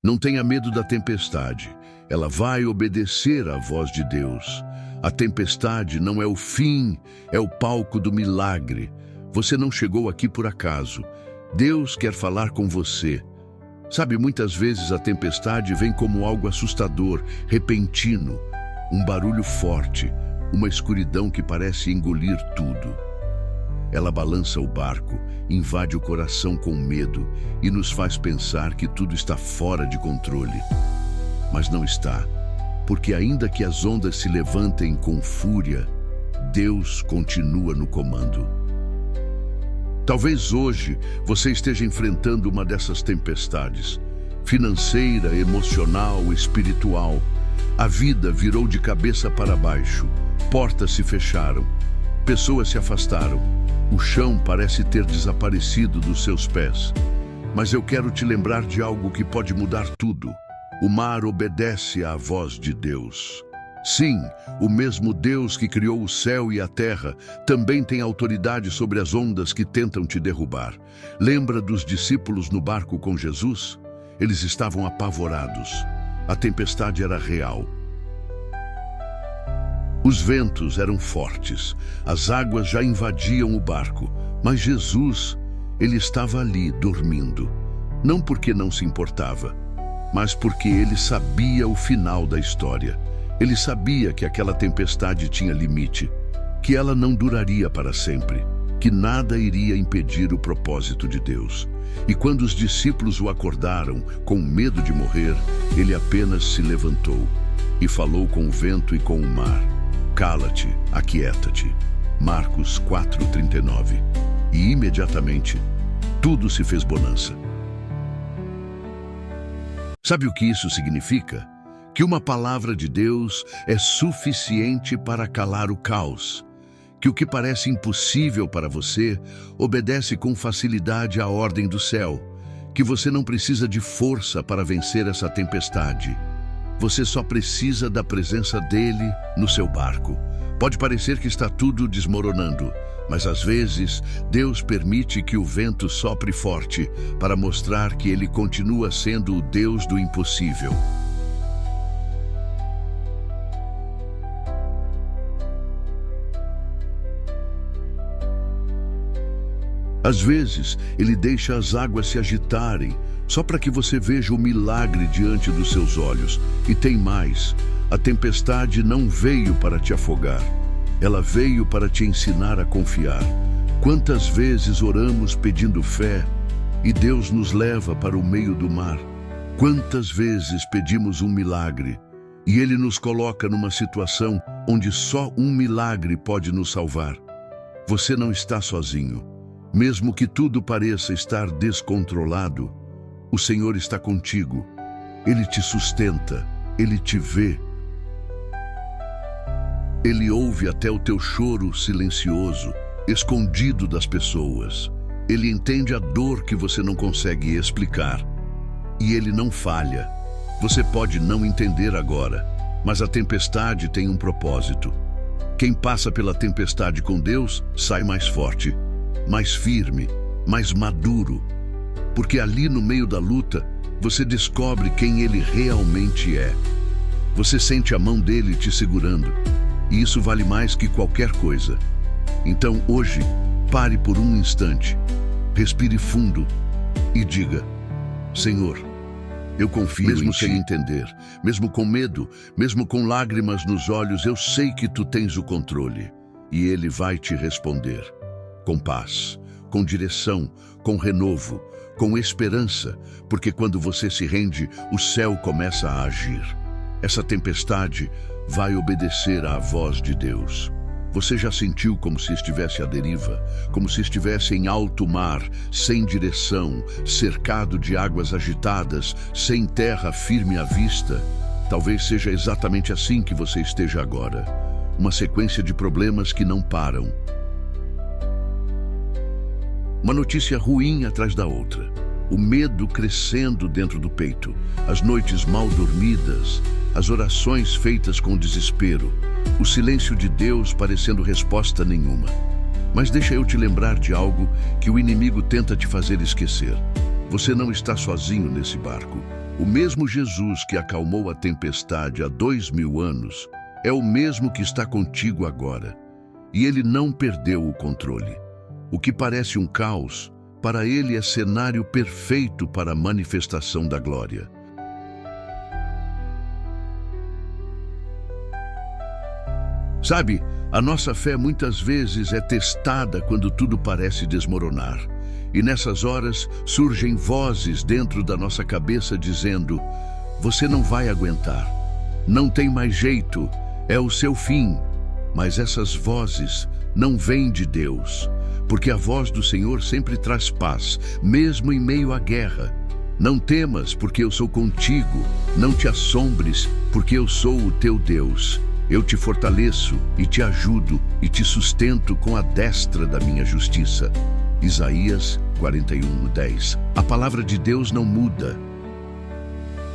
Não tenha medo da tempestade. Ela vai obedecer à voz de Deus. A tempestade não é o fim, é o palco do milagre. Você não chegou aqui por acaso. Deus quer falar com você. Sabe, muitas vezes a tempestade vem como algo assustador, repentino, um barulho forte, uma escuridão que parece engolir tudo. Ela balança o barco, invade o coração com medo e nos faz pensar que tudo está fora de controle. Mas não está, porque ainda que as ondas se levantem com fúria, Deus continua no comando. Talvez hoje você esteja enfrentando uma dessas tempestades, financeira, emocional, espiritual. A vida virou de cabeça para baixo, portas se fecharam, pessoas se afastaram, o chão parece ter desaparecido dos seus pés. Mas eu quero te lembrar de algo que pode mudar tudo. O mar obedece à voz de Deus. Sim, o mesmo Deus que criou o céu e a terra também tem autoridade sobre as ondas que tentam te derrubar. Lembra dos discípulos no barco com Jesus? Eles estavam apavorados. A tempestade era real. Os ventos eram fortes, as águas já invadiam o barco, mas Jesus, ele estava ali dormindo. Não porque não se importava, mas porque ele sabia o final da história. Ele sabia que aquela tempestade tinha limite, que ela não duraria para sempre, que nada iria impedir o propósito de Deus. E quando os discípulos o acordaram, com medo de morrer, ele apenas se levantou e falou com o vento e com o mar. Cala-te, aquieta-te. Marcos 4:39. E imediatamente, tudo se fez bonança. Sabe o que isso significa? Que uma palavra de Deus é suficiente para calar o caos. Que o que parece impossível para você obedece com facilidade à ordem do céu. Que você não precisa de força para vencer essa tempestade. Você só precisa da presença dele no seu barco. Pode parecer que está tudo desmoronando, mas às vezes Deus permite que o vento sopre forte para mostrar que ele continua sendo o Deus do impossível. Às vezes, ele deixa as águas se agitarem, só para que você veja o milagre diante dos seus olhos. E tem mais, a tempestade não veio para te afogar, ela veio para te ensinar a confiar. Quantas vezes oramos pedindo fé e Deus nos leva para o meio do mar? Quantas vezes pedimos um milagre e Ele nos coloca numa situação onde só um milagre pode nos salvar? Você não está sozinho. Mesmo que tudo pareça estar descontrolado, o Senhor está contigo. Ele te sustenta, Ele te vê. Ele ouve até o teu choro silencioso, escondido das pessoas. Ele entende a dor que você não consegue explicar. E Ele não falha. Você pode não entender agora, mas a tempestade tem um propósito. Quem passa pela tempestade com Deus sai mais forte, mais firme, mais maduro, porque ali no meio da luta você descobre quem Ele realmente é. Você sente a mão dele te segurando, e isso vale mais que qualquer coisa. Então hoje, pare por um instante, respire fundo e diga: Senhor, eu confio em Ti. Mesmo sem entender, mesmo com medo, mesmo com lágrimas nos olhos, eu sei que Tu tens o controle, e Ele vai te responder. Com paz, com direção, com renovo, com esperança, porque quando você se rende, o céu começa a agir. Essa tempestade vai obedecer à voz de Deus. Você já sentiu como se estivesse à deriva, como se estivesse em alto mar, sem direção, cercado de águas agitadas, sem terra firme à vista? Talvez seja exatamente assim que você esteja agora. Uma sequência de problemas que não param. Uma notícia ruim atrás da outra. O medo crescendo dentro do peito. As noites mal dormidas. As orações feitas com desespero. O silêncio de Deus parecendo resposta nenhuma. Mas deixa eu te lembrar de algo que o inimigo tenta te fazer esquecer. Você não está sozinho nesse barco. O mesmo Jesus que acalmou a tempestade há 2000 anos é o mesmo que está contigo agora. E ele não perdeu o controle. O que parece um caos, para ele é cenário perfeito para a manifestação da glória. Sabe, a nossa fé muitas vezes é testada quando tudo parece desmoronar. E nessas horas surgem vozes dentro da nossa cabeça dizendo: você não vai aguentar, não tem mais jeito, é o seu fim. Mas essas vozes não vêm de Deus, porque a voz do Senhor sempre traz paz, mesmo em meio à guerra. Não temas, porque eu sou contigo, não te assombres, porque eu sou o teu Deus. Eu te fortaleço e te ajudo e te sustento com a destra da minha justiça. Isaías 41:10. A palavra de Deus não muda.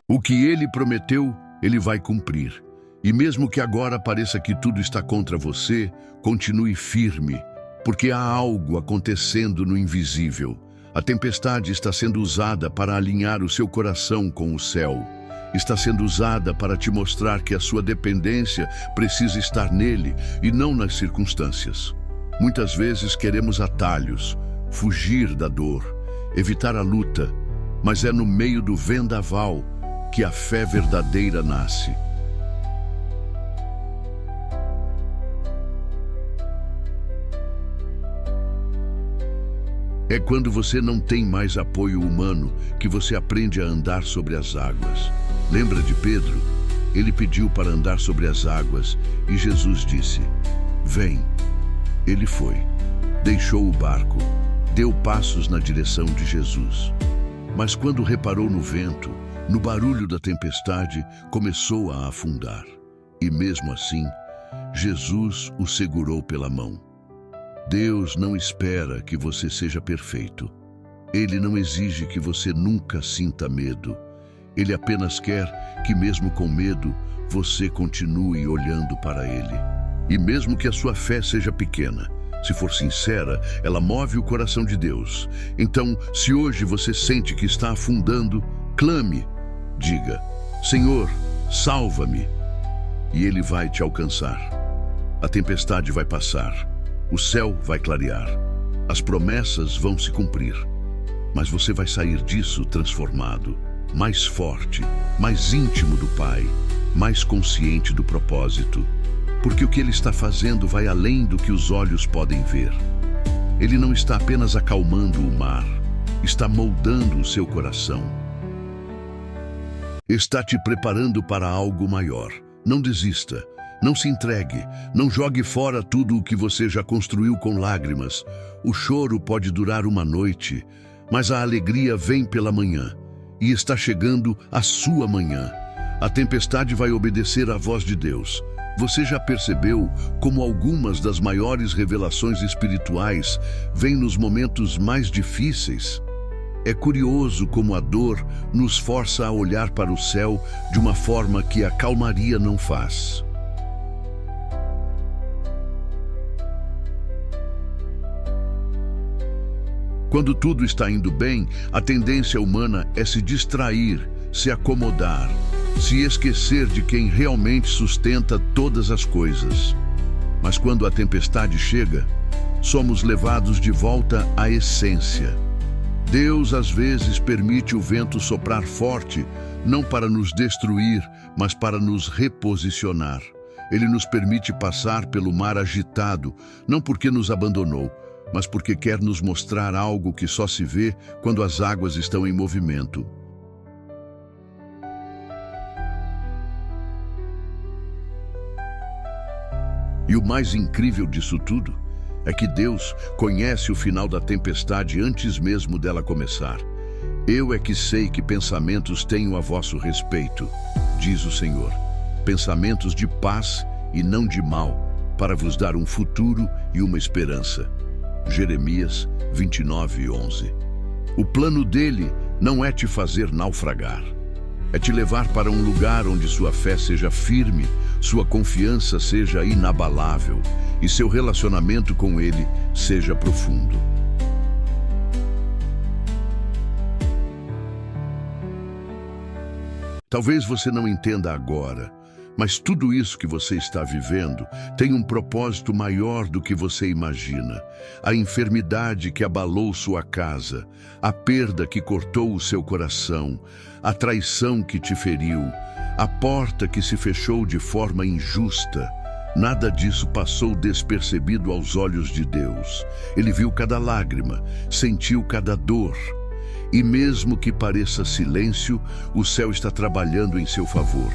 O que ele prometeu, ele vai cumprir. E mesmo que agora pareça que tudo está contra você, continue firme, porque há algo acontecendo no invisível. A tempestade está sendo usada para alinhar o seu coração com o céu. Está sendo usada para te mostrar que a sua dependência precisa estar nele e não nas circunstâncias. Muitas vezes queremos atalhos, fugir da dor, evitar a luta, mas é no meio do vendaval que a fé verdadeira nasce. É quando você não tem mais apoio humano que você aprende a andar sobre as águas. Lembra de Pedro? Ele pediu para andar sobre as águas e Jesus disse: vem. Ele foi, deixou o barco, deu passos na direção de Jesus. Mas quando reparou no vento, no barulho da tempestade, começou a afundar. E mesmo assim, Jesus o segurou pela mão. Deus não espera que você seja perfeito. Ele não exige que você nunca sinta medo. Ele apenas quer que, mesmo com medo, você continue olhando para Ele. E mesmo que a sua fé seja pequena, se for sincera, ela move o coração de Deus. Então, se hoje você sente que está afundando, clame. Diga: Senhor, salva-me. E Ele vai te alcançar. A tempestade vai passar. O céu vai clarear. As promessas vão se cumprir. Mas você vai sair disso transformado, mais forte, mais íntimo do Pai, mais consciente do propósito. Porque o que Ele está fazendo vai além do que os olhos podem ver. Ele não está apenas acalmando o mar, está moldando o seu coração. Está te preparando para algo maior. Não desista. Não se entregue, não jogue fora tudo o que você já construiu com lágrimas. O choro pode durar uma noite, mas a alegria vem pela manhã. E está chegando a sua manhã. A tempestade vai obedecer à voz de Deus. Você já percebeu como algumas das maiores revelações espirituais vêm nos momentos mais difíceis? É curioso como a dor nos força a olhar para o céu de uma forma que a calmaria não faz. Quando tudo está indo bem, a tendência humana é se distrair, se acomodar, se esquecer de quem realmente sustenta todas as coisas. Mas quando a tempestade chega, somos levados de volta à essência. Deus às vezes permite o vento soprar forte, não para nos destruir, mas para nos reposicionar. Ele nos permite passar pelo mar agitado, não porque nos abandonou, mas porque quer nos mostrar algo que só se vê quando as águas estão em movimento. E o mais incrível disso tudo é que Deus conhece o final da tempestade antes mesmo dela começar. Eu é que sei que pensamentos tenho a vosso respeito, diz o Senhor, pensamentos de paz e não de mal, para vos dar um futuro e uma esperança. Jeremias 29:11. O plano dele não é te fazer naufragar. É te levar para um lugar onde sua fé seja firme, sua confiança seja inabalável e seu relacionamento com ele seja profundo. Talvez você não entenda agora, mas tudo isso que você está vivendo tem um propósito maior do que você imagina. A enfermidade que abalou sua casa, a perda que cortou o seu coração, a traição que te feriu, a porta que se fechou de forma injusta. Nada disso passou despercebido aos olhos de Deus. Ele viu cada lágrima, sentiu cada dor. E mesmo que pareça silêncio, o céu está trabalhando em seu favor.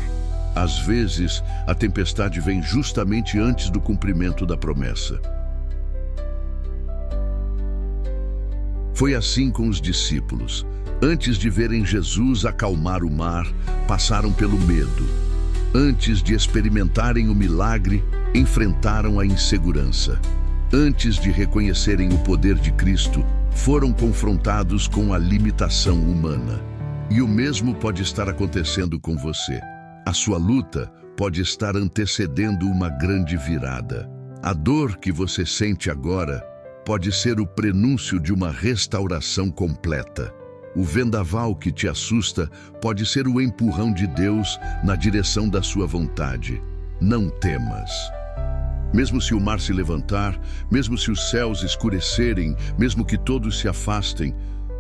Às vezes, a tempestade vem justamente antes do cumprimento da promessa. Foi assim com os discípulos. Antes de verem Jesus acalmar o mar, passaram pelo medo. Antes de experimentarem o milagre, enfrentaram a insegurança. Antes de reconhecerem o poder de Cristo, foram confrontados com a limitação humana. E o mesmo pode estar acontecendo com você. A sua luta pode estar antecedendo uma grande virada. A dor que você sente agora pode ser o prenúncio de uma restauração completa. O vendaval que te assusta pode ser o empurrão de Deus na direção da sua vontade. Não temas. Mesmo se o mar se levantar, mesmo se os céus escurecerem, mesmo que todos se afastem,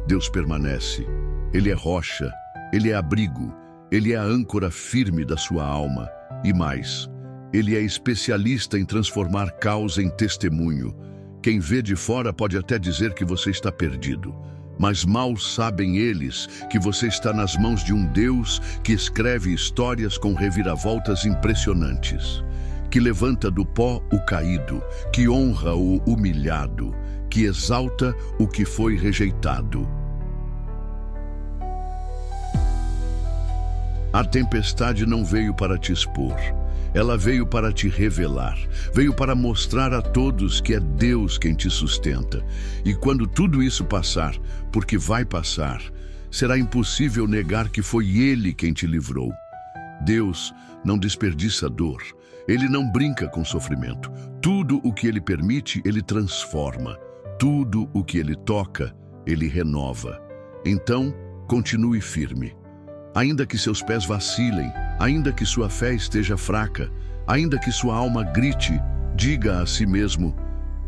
Deus permanece. Ele é rocha, Ele é abrigo, Ele é a âncora firme da sua alma. E mais, Ele é especialista em transformar caos em testemunho. Quem vê de fora pode até dizer que você está perdido, mas mal sabem eles que você está nas mãos de um Deus que escreve histórias com reviravoltas impressionantes, que levanta do pó o caído, que honra o humilhado, que exalta o que foi rejeitado. A tempestade não veio para te expor, ela veio para te revelar, veio para mostrar a todos que é Deus quem te sustenta. E quando tudo isso passar, porque vai passar, será impossível negar que foi Ele quem te livrou. Deus não desperdiça dor, Ele não brinca com sofrimento. Tudo o que Ele permite, Ele transforma. Tudo o que Ele toca, Ele renova. Então, continue firme. Ainda que seus pés vacilem, ainda que sua fé esteja fraca, ainda que sua alma grite, diga a si mesmo: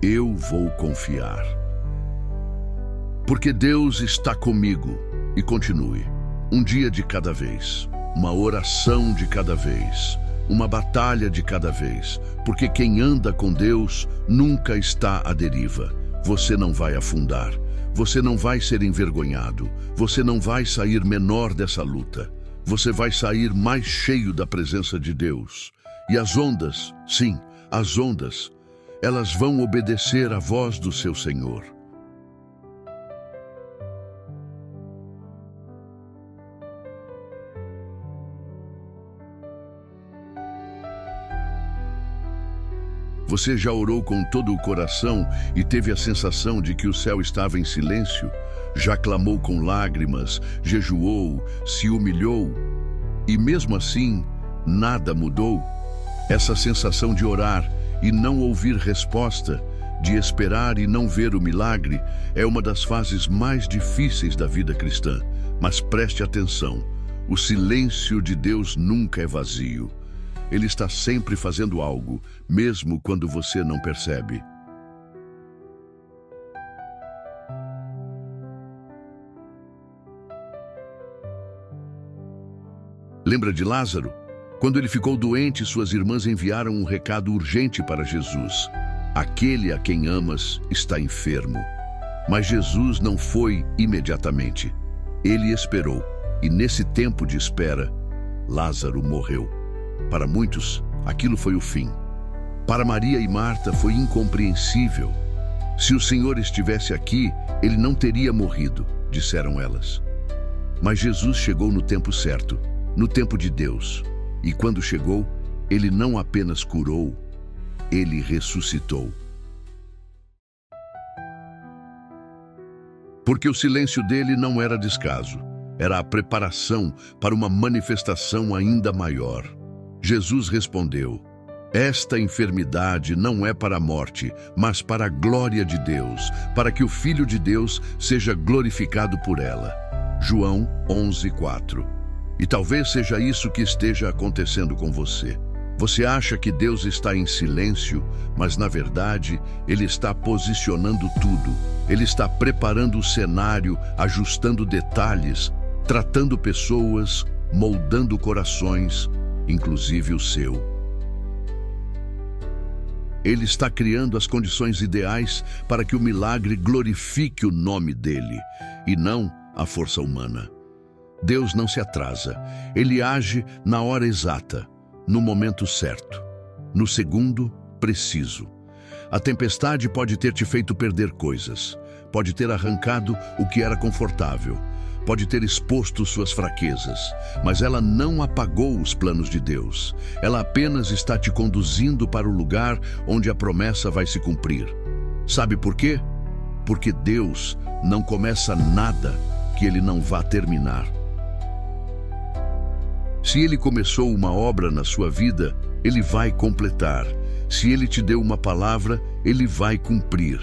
eu vou confiar. Porque Deus está comigo. E continue. Um dia de cada vez, uma oração de cada vez, uma batalha de cada vez. Porque quem anda com Deus nunca está à deriva. Você não vai afundar. Você não vai ser envergonhado, você não vai sair menor dessa luta. Você vai sair mais cheio da presença de Deus. E as ondas, sim, as ondas, elas vão obedecer à voz do seu Senhor. Você já orou com todo o coração e teve a sensação de que o céu estava em silêncio? Já clamou com lágrimas, jejuou, se humilhou e mesmo assim nada mudou? Essa sensação de orar e não ouvir resposta, de esperar e não ver o milagre, é uma das fases mais difíceis da vida cristã. Mas preste atenção, o silêncio de Deus nunca é vazio. Ele está sempre fazendo algo, mesmo quando você não percebe. Lembra de Lázaro? Quando ele ficou doente, suas irmãs enviaram um recado urgente para Jesus. Aquele a quem amas está enfermo. Mas Jesus não foi imediatamente. Ele esperou, e nesse tempo de espera, Lázaro morreu. Para muitos, aquilo foi o fim. Para Maria e Marta foi incompreensível. Se o Senhor estivesse aqui, ele não teria morrido, disseram elas. Mas Jesus chegou no tempo certo, no tempo de Deus. E quando chegou, ele não apenas curou, ele ressuscitou. Porque o silêncio dele não era descaso, era a preparação para uma manifestação ainda maior. Jesus respondeu: esta enfermidade não é para a morte, mas para a glória de Deus, para que o Filho de Deus seja glorificado por ela. João 11:4. E talvez seja isso que esteja acontecendo com você. Você acha que Deus está em silêncio, mas na verdade, Ele está posicionando tudo. Ele está preparando o cenário, ajustando detalhes, tratando pessoas, moldando corações, inclusive o seu. Ele está criando as condições ideais para que o milagre glorifique o nome dele, e não a força humana. Deus não se atrasa. Ele age na hora exata, no momento certo, no segundo preciso. A tempestade pode ter te feito perder coisas, pode ter arrancado o que era confortável, pode ter exposto suas fraquezas, mas ela não apagou os planos de Deus. Ela apenas está te conduzindo para o lugar onde a promessa vai se cumprir. Sabe por quê? Porque Deus não começa nada que Ele não vá terminar. Se Ele começou uma obra na sua vida, Ele vai completar. Se Ele te deu uma palavra, Ele vai cumprir.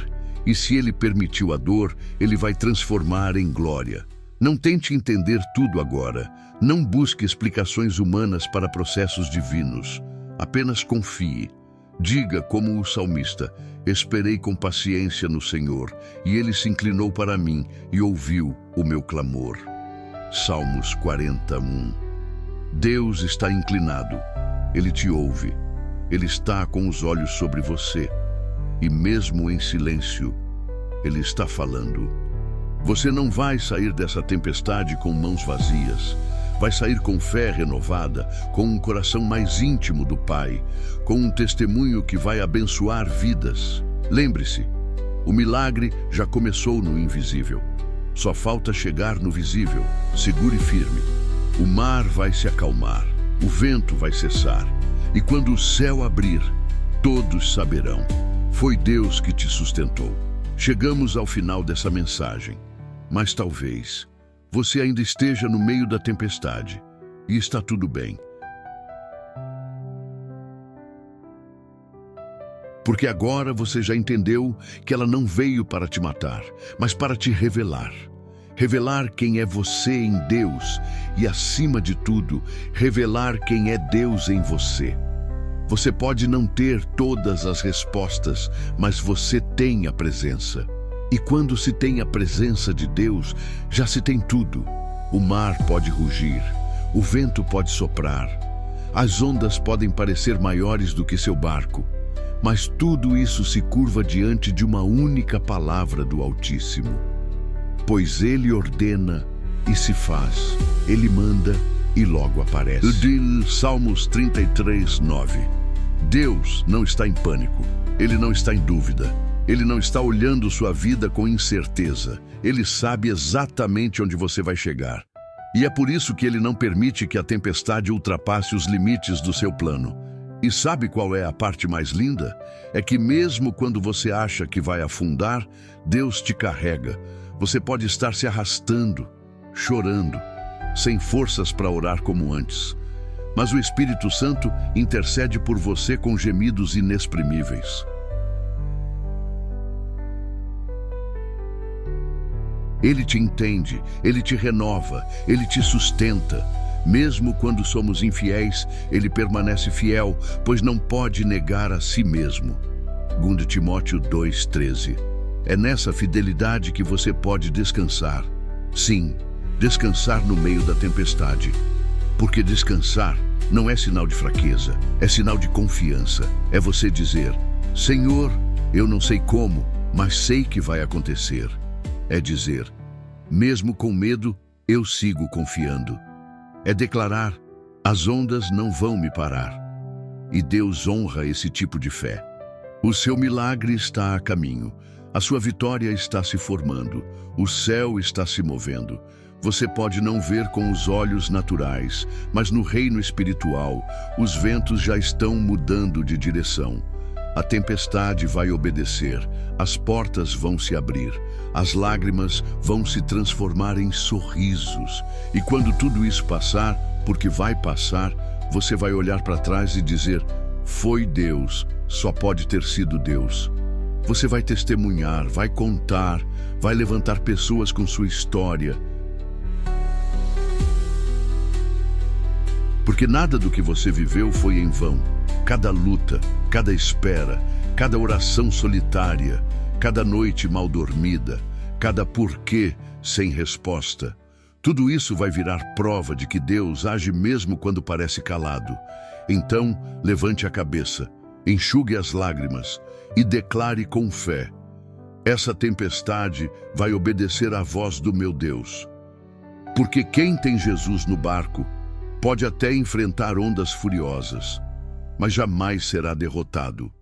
E se Ele permitiu a dor, Ele vai transformar em glória. Não tente entender tudo agora. Não busque explicações humanas para processos divinos. Apenas confie. Diga como o salmista: esperei com paciência no Senhor, e Ele se inclinou para mim e ouviu o meu clamor. Salmos 41. Deus está inclinado. Ele te ouve. Ele está com os olhos sobre você. E mesmo em silêncio, Ele está falando. Você não vai sair dessa tempestade com mãos vazias. Vai sair com fé renovada, com um coração mais íntimo do Pai, com um testemunho que vai abençoar vidas. Lembre-se, o milagre já começou no invisível. Só falta chegar no visível. Segure firme. O mar vai se acalmar, o vento vai cessar. E quando o céu abrir, todos saberão. Foi Deus que te sustentou. Chegamos ao final dessa mensagem. Mas talvez você ainda esteja no meio da tempestade e está tudo bem. Porque agora você já entendeu que ela não veio para te matar, mas para te revelar. Revelar quem é você em Deus e, acima de tudo, revelar quem é Deus em você. Você pode não ter todas as respostas, mas você tem a presença. E quando se tem a presença de Deus, já se tem tudo. O mar pode rugir, o vento pode soprar, as ondas podem parecer maiores do que seu barco, mas tudo isso se curva diante de uma única palavra do Altíssimo. Pois Ele ordena e se faz, Ele manda e logo aparece. Salmos 33, 9. Deus não está em pânico, Ele não está em dúvida. Ele não está olhando sua vida com incerteza. Ele sabe exatamente onde você vai chegar. E é por isso que Ele não permite que a tempestade ultrapasse os limites do seu plano. E sabe qual é a parte mais linda? É que mesmo quando você acha que vai afundar, Deus te carrega. Você pode estar se arrastando, chorando, sem forças para orar como antes. Mas o Espírito Santo intercede por você com gemidos inexprimíveis. Ele te entende, Ele te renova, Ele te sustenta. Mesmo quando somos infiéis, Ele permanece fiel, pois não pode negar a si mesmo. 2 Timóteo 2,13. É nessa fidelidade que você pode descansar. Sim, descansar no meio da tempestade. Porque descansar não é sinal de fraqueza, é sinal de confiança. É você dizer: Senhor, eu não sei como, mas sei que vai acontecer. É dizer: mesmo com medo, eu sigo confiando. É declarar: as ondas não vão me parar. E Deus honra esse tipo de fé. O seu milagre está a caminho. A sua vitória está se formando. O céu está se movendo. Você pode não ver com os olhos naturais, mas no reino espiritual, os ventos já estão mudando de direção. A tempestade vai obedecer, as portas vão se abrir, as lágrimas vão se transformar em sorrisos. E quando tudo isso passar, porque vai passar, você vai olhar para trás e dizer: foi Deus, só pode ter sido Deus. Você vai testemunhar, vai contar, vai levantar pessoas com sua história. Porque nada do que você viveu foi em vão. Cada luta, cada espera, cada oração solitária, cada noite mal dormida, cada porquê sem resposta. Tudo isso vai virar prova de que Deus age mesmo quando parece calado. Então, levante a cabeça, enxugue as lágrimas e declare com fé: essa tempestade vai obedecer à voz do meu Deus. Porque quem tem Jesus no barco pode até enfrentar ondas furiosas, mas jamais será derrotado.